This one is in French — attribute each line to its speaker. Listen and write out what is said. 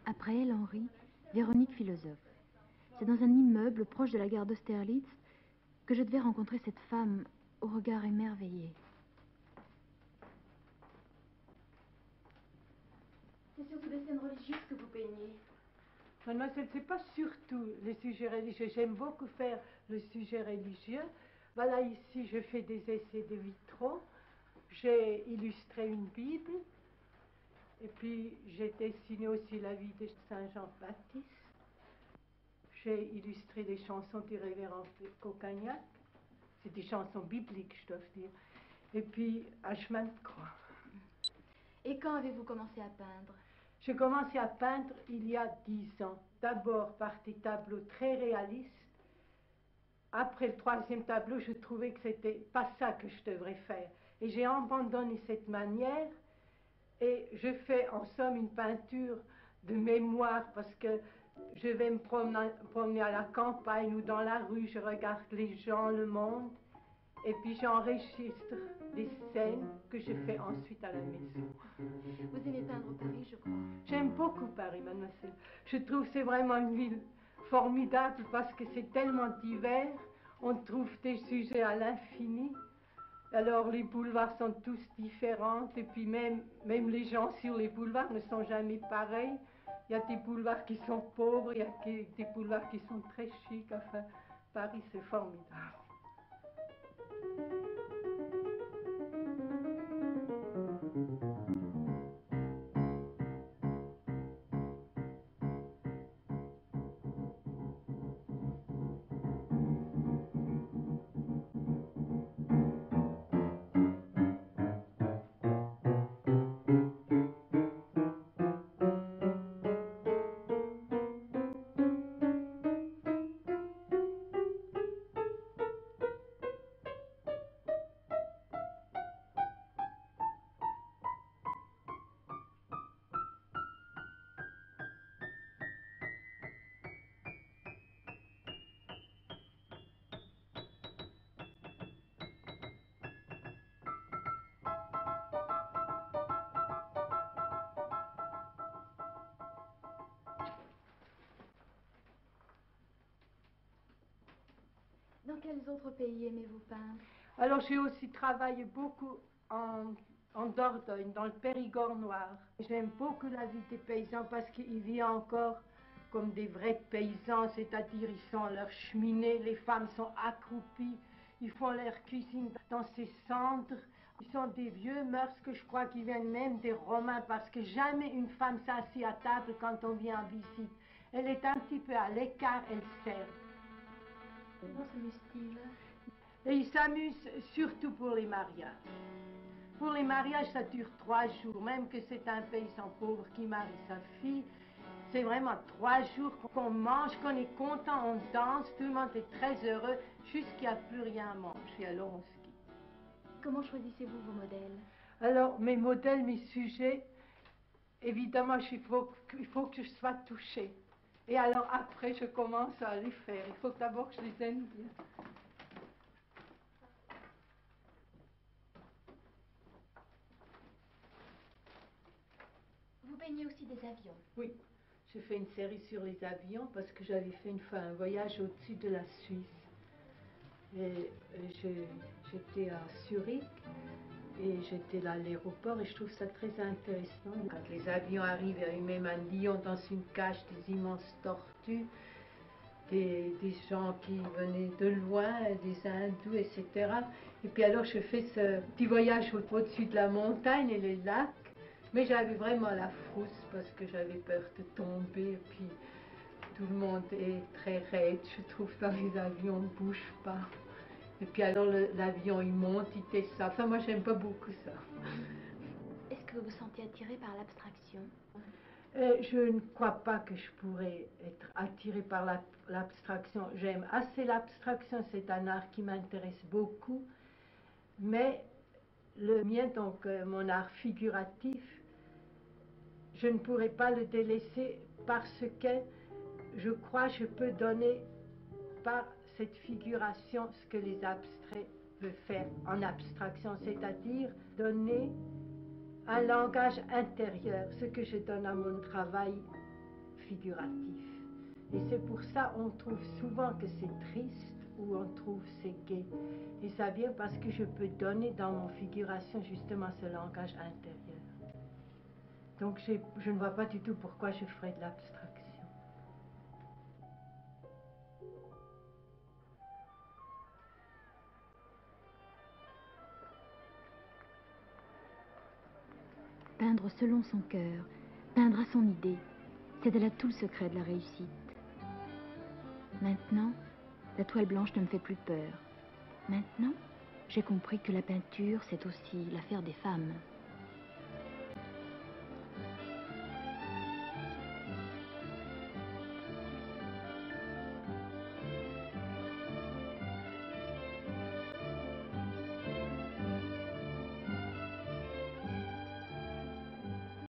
Speaker 1: Après elle, Henri, Véronique philosophe. C'est dans un immeuble proche de la gare d'Austerlitz que je devais rencontrer cette femme au regard émerveillé. C'est surtout des scènes religieuses que vous peignez.
Speaker 2: Mademoiselle, c'est pas surtout le sujet religieux. J'aime beaucoup faire le sujet religieux. Voilà, ici, je fais des essais de vitraux. J'ai illustré une Bible. Et puis, j'ai dessiné aussi la vie de Saint Jean-Baptiste. J'ai illustré des chansons du révérend Coccagnac. C'est des chansons bibliques, je dois dire. Et puis, à chemin de croix.
Speaker 1: Et quand avez-vous commencé à peindre?
Speaker 2: J'ai commencé à peindre il y a 10 ans. D'abord par des tableaux très réalistes. Après le 3e tableau, je trouvais que c'était pas ça que je devrais faire. Et j'ai abandonné cette manière et je fais en somme une peinture de mémoire parce que je vais me promener à la campagne ou dans la rue, je regarde les gens, le monde. Et puis j'enregistre des scènes que je fais ensuite à la maison.
Speaker 1: Vous aimez peindre Paris, je crois.
Speaker 2: J'aime beaucoup Paris, mademoiselle. Je trouve que c'est vraiment une ville formidable parce que c'est tellement divers. On trouve des sujets à l'infini. Alors les boulevards sont tous différents. Et puis même les gens sur les boulevards ne sont jamais pareils. Il y a des boulevards qui sont pauvres, il y a des boulevards qui sont très chics. Enfin, Paris, c'est formidable.
Speaker 1: Dans quels autres pays aimez-vous peindre?
Speaker 2: Alors j'ai aussi travaillé beaucoup en Dordogne, dans le Périgord noir. J'aime beaucoup la vie des paysans parce qu'ils vivent encore comme des vrais paysans, c'est-à-dire ils sont à leur cheminée, les femmes sont accroupies, ils font leur cuisine dans ces cendres. Ils sont des vieux mœurs que je crois qu'ils viennent même des Romains parce que jamais une femme s'assied à table quand on vient en visite. Elle est un petit peu à l'écart, elle sert.
Speaker 1: Comment s'amuse-t-il?
Speaker 2: Et ils s'amusent surtout pour les mariages. Pour les mariages, ça dure 3 jours, même que c'est un paysan pauvre qui marie sa fille. C'est vraiment 3 jours qu'on mange, qu'on est content, on danse, tout le monde est très heureux, jusqu'il n'y a plus rien à manger, alors on se quitte.
Speaker 1: Comment choisissez-vous vos modèles?
Speaker 2: Alors, mes modèles, mes sujets, évidemment, il faut que je sois touchée. Et alors après, je commence à les faire. Il faut d'abord que je les aime bien.
Speaker 1: Vous peignez aussi des avions?
Speaker 2: Oui, j'ai fait une série sur les avions parce que j'avais fait une fois un voyage au-dessus de la Suisse. Et j'étais à Zurich et j'étais là à l'aéroport et je trouve ça très intéressant. Quand les avions arrivent, il y a eu même un lion dans une cage, des immenses tortues, des gens qui venaient de loin, des hindous, etc. Et puis alors je fais ce petit voyage au-dessus de la montagne et les lacs. Mais j'avais vraiment la frousse parce que j'avais peur de tomber. Et puis tout le monde est très raide, je trouve, dans les avions, on ne bouge pas. Et puis alors l'avion il monte, il descend. Enfin moi j'aime pas beaucoup ça.
Speaker 1: Est-ce que vous vous sentez attiré par l'abstraction?
Speaker 2: Je ne crois pas que je pourrais être attirée par l'abstraction. J'aime assez l'abstraction, c'est un art qui m'intéresse beaucoup. Mais le mien, donc mon art figuratif, je ne pourrais pas le délaisser parce que je crois que je peux donner par cette figuration ce que les abstraits veulent faire en abstraction, c'est-à-dire donner un langage intérieur, ce que je donne à mon travail figuratif. Et c'est pour ça on trouve souvent que c'est triste ou on trouve c'est gai. Et ça vient parce que je peux donner dans mon figuration justement ce langage intérieur. Donc je ne vois pas du tout pourquoi je ferais de l'abstraction.
Speaker 1: Peindre selon son cœur, peindre à son idée, c'est là tout le secret de la réussite. Maintenant, la toile blanche ne me fait plus peur. Maintenant, j'ai compris que la peinture, c'est aussi l'affaire des femmes.